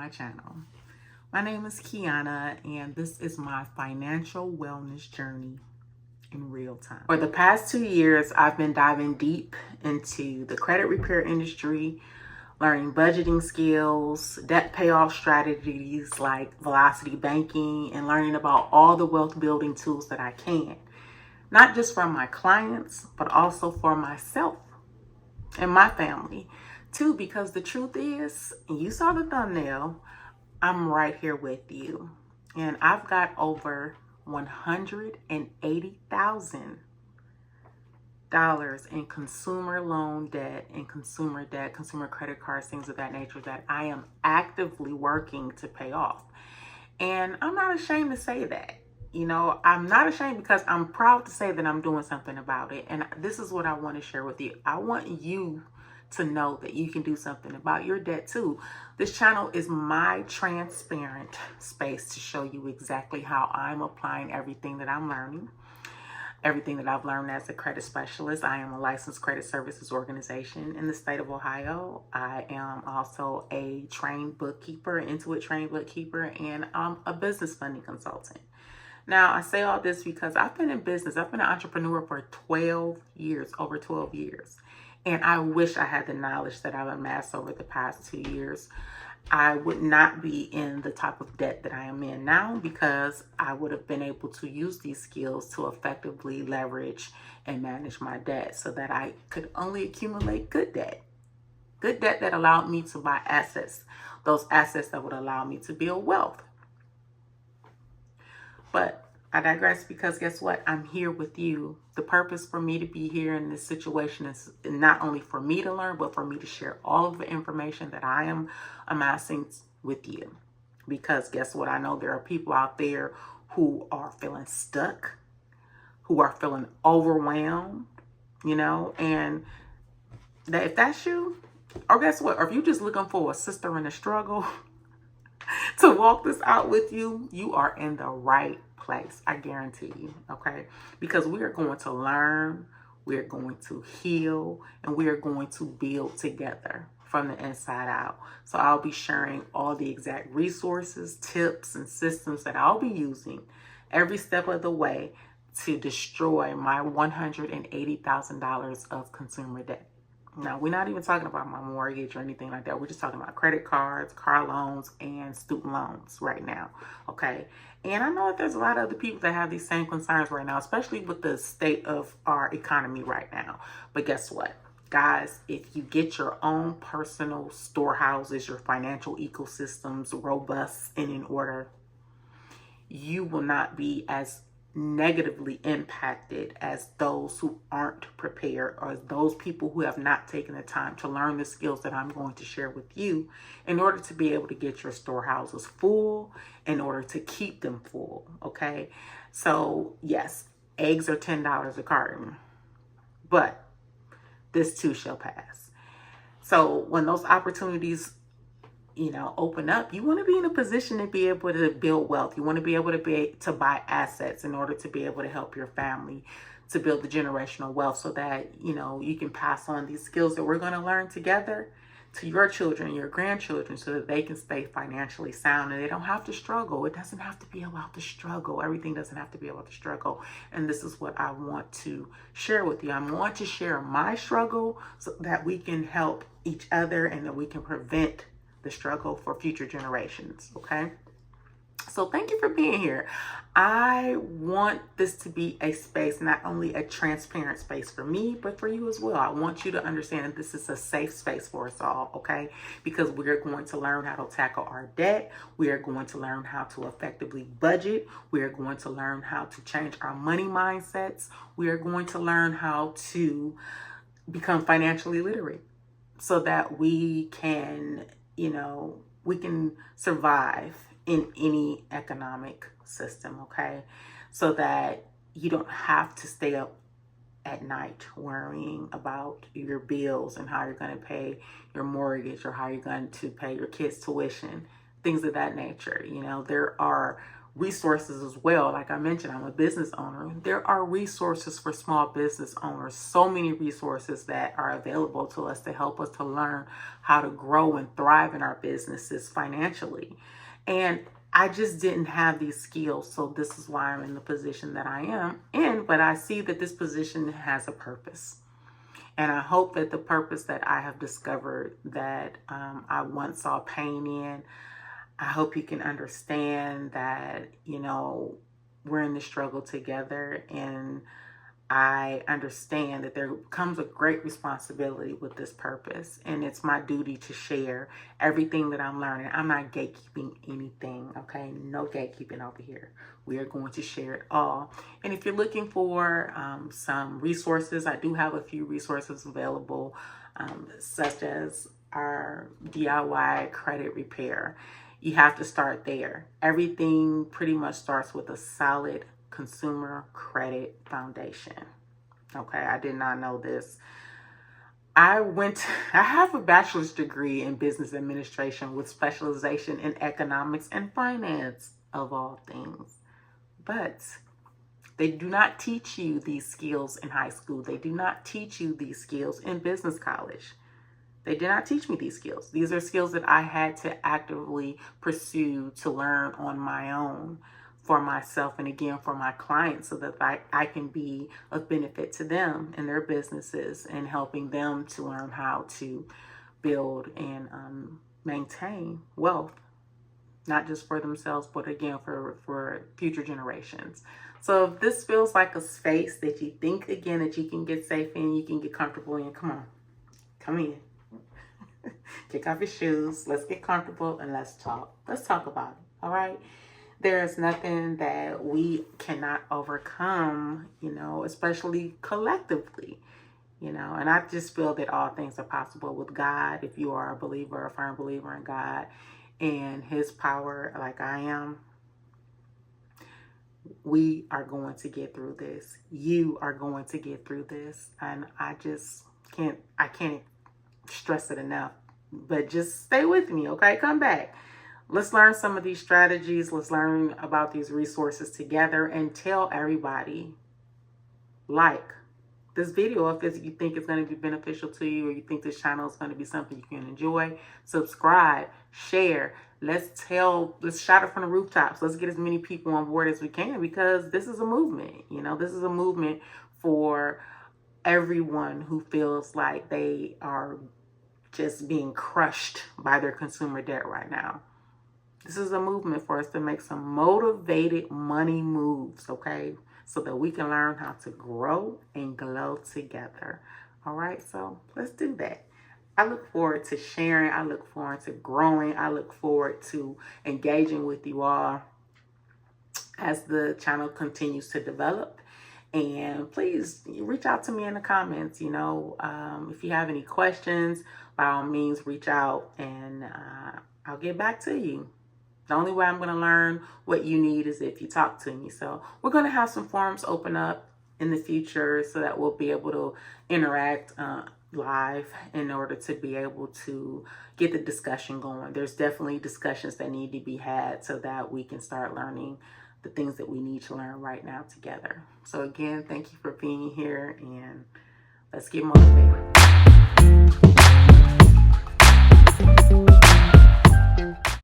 my channel. My name is Kyanna, and this is my financial wellness journey in real time. For the past 2 years, I've been diving deep into the credit repair industry, learning budgeting skills, debt payoff strategies like velocity banking, and learning about all the wealth building tools that I can, not just for my clients, but also for myself and my family too, because the truth is, and you saw the thumbnail, I'm right here with you. And I've got over $180,000 in consumer loan debt and consumer debt, consumer credit cards, things of that nature that I am actively working to pay off. And I'm not ashamed to say that. I'm not ashamed because I'm proud to say that I'm doing something about it. And this is what I want to share with you. I want you to know that you can do something about your debt too. This channel is my transparent space to show you exactly how I'm applying everything that I'm learning, everything that I've learned as a credit specialist. I am a licensed credit services organization in the state of Ohio. I am also a trained bookkeeper, Intuit trained bookkeeper, and I'm a business funding consultant. Now, I say all this because I've been in business. I've been an entrepreneur for 12 years, over 12 years. And I wish I had the knowledge that I've amassed over the past 2 years. I would not be in the type of debt that I am in now because I would have been able to use these skills to effectively leverage and manage my debt so that I could only accumulate good debt that allowed me to buy assets, those assets that would allow me to build wealth. But I digress because guess what? I'm here with you. The purpose for me to be here in this situation is not only for me to learn, but for me to share all of the information that I am amassing with you. Because guess what? I know there are people out there who are feeling stuck, who are feeling overwhelmed, and that if that's you, or guess what? Or if you're just looking for a sister in the struggle to walk this out with you, you are in the right place. I guarantee you, okay? Because we are going to learn, we are going to heal, and we are going to build together from the inside out. So I'll be sharing all the exact resources, tips, and systems that I'll be using every step of the way to destroy my $180,000 of consumer debt. Now, we're not even talking about my mortgage or anything like that. We're just talking about credit cards, car loans, and student loans right now, okay? And I know that there's a lot of other people that have these same concerns right now, especially with the state of our economy right now. But guess what? Guys, if you get your own personal storehouses, your financial ecosystems robust and in order, you will not be as negatively impacted as those who aren't prepared, or those people who have not taken the time to learn the skills that I'm going to share with you in order to be able to get your storehouses full, in order to keep them full, okay? So yes, eggs are $10 a carton, but this too shall pass. So when those opportunities open up, you want to be in a position to be able to build wealth. You want to be able to buy assets in order to be able to help your family to build the generational wealth so that, you can pass on these skills that we're going to learn together to your children, your grandchildren, so that they can stay financially sound and they don't have to struggle. It doesn't have to be about the struggle. Everything doesn't have to be about the struggle. And this is what I want to share with you. I want to share my struggle so that we can help each other and that we can prevent the struggle for future generations, okay? So thank you for being here. I want this to be a space, not only a transparent space for me, but for you as well. I want you to understand that this is a safe space for us all, okay? Because we're going to learn how to tackle our debt. We are going to learn how to effectively budget. We are going to learn how to change our money mindsets. We are going to learn how to become financially literate so that we can we can survive in any economic system, okay? So that you don't have to stay up at night worrying about your bills and how you're going to pay your mortgage or how you're going to pay your kids' tuition, things of that nature. There are resources as well. Like I mentioned, I'm a business owner. There are resources for small business owners. So many resources that are available to us to help us to learn how to grow and thrive in our businesses financially. And I just didn't have these skills. So this is why I'm in the position that I am in. But I see that this position has a purpose. And I hope that the purpose that I have discovered that I once saw pain in, I hope you can understand that, you know, we're in the struggle together, and I understand that there comes a great responsibility with this purpose, and it's my duty to share everything that I'm learning. I'm not gatekeeping anything, okay? No gatekeeping over here. We are going to share it all. And if you're looking for some resources, I do have a few resources available, such as our DIY credit repair. You have to start there. Everything pretty much starts with a solid consumer credit foundation. Okay, I did not know this. I have a bachelor's degree in business administration with specialization in economics and finance, of all things. But they do not teach you these skills in high school. They do not teach you these skills in business college. They did not teach me these skills. These are skills that I had to actively pursue to learn on my own for myself and, again, for my clients, so that I can be of benefit to them and their businesses, and helping them to learn how to build and maintain wealth, not just for themselves, but again, for future generations. So if this feels like a space that you think, again, that you can get safe in, you can get comfortable in, come in. Kick off your shoes. Let's get comfortable and let's talk. Let's talk about it. All right. There is nothing that we cannot overcome, you know, especially collectively, you know, and I just feel that all things are possible with God. If you are a believer, a firm believer in God and his power, like I am, we are going to get through this. You are going to get through this. And I can't stress it enough, but just stay with me. Okay. Come back. Let's learn some of these strategies. Let's learn about these resources together, and tell everybody, like this video if you think it's going to be beneficial to you, or you think this channel is going to be something you can enjoy. Subscribe, share. Let's shout it from the rooftops. Let's get as many people on board as we can, because this is a movement. You know, this is a movement for everyone who feels like they are just being crushed by their consumer debt right now. This is a movement for us to make some motivated money moves, okay? So that we can learn how to grow and glow together. All right, so let's do that. I look forward to sharing. I look forward to growing. I look forward to engaging with you all as the channel continues to develop. And please reach out to me in the comments. You know, if you have any questions, by all means, reach out, and I'll get back to you. The only way I'm going to learn what you need is if you talk to me. So we're going to have some forums open up in the future, so that we'll be able to interact live in order to be able to get the discussion going. There's definitely discussions that need to be had so that we can start learning the things that we need to learn right now together. So again, thank you for being here, and let's get motivated.